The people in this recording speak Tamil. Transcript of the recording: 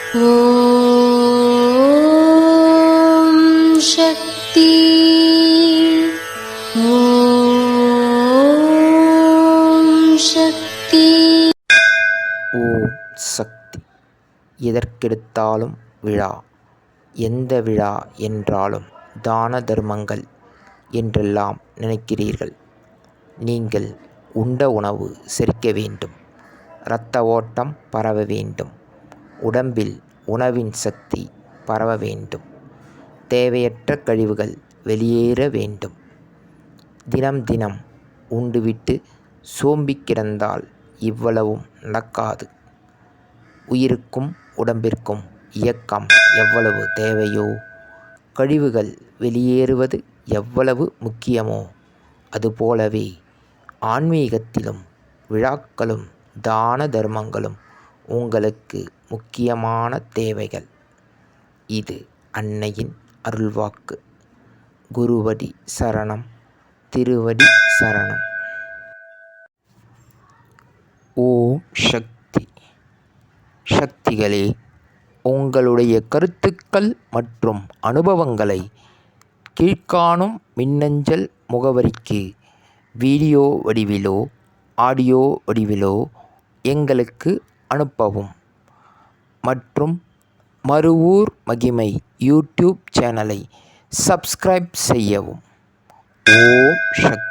ஓம் சக்தி. ஓம் சக்தி. ஓம் சக்தி. எதற்கெடுத்தாலும் விழா, எந்த விழா என்றாலும் தான தர்மங்கள் என்றெல்லாம் நினைக்கிறீர்கள். நீங்கள் உண்ட உணவு செரிக்க வேண்டும், இரத்த ஓட்டம் பரவ வேண்டும், உடம்பில் உணவின் சக்தி பரவ வேண்டும், தேவையற்ற கழிவுகள் வெளியேற வேண்டும். தினம் தினம் உண்டுவிட்டு சோம்பி கிடந்தால் இவ்வளவும் நடக்காது. உயிருக்கும் உடம்பிற்கும் இயக்கம் எவ்வளவு தேவையோ, கழிவுகள் வெளியேறுவது எவ்வளவு முக்கியமோ, அதுபோலவே ஆன்மீகத்திலும் விழாக்களும் தான தர்மங்களும் உங்களுக்கு முக்கியமான தேவைகள். இது அன்னையின் அருள்வாக்கு. குருவடி சரணம், திருவடி சரணம். ஓம் சக்தி. சக்திகளே, உங்களுடைய கருத்துக்கள் மற்றும் அனுபவங்களை கீழ்காணும் மின்னஞ்சல் முகவரிக்கு வீடியோ வடிவிலோ ஆடியோ வடிவிலோ எங்களுக்கு அனுப்பவும். மற்றும் மறுவூர் மகிமை யூடியூப் சேனலை சப்ஸ்கிரைப் செய்யவும். ஓம் சக்தி.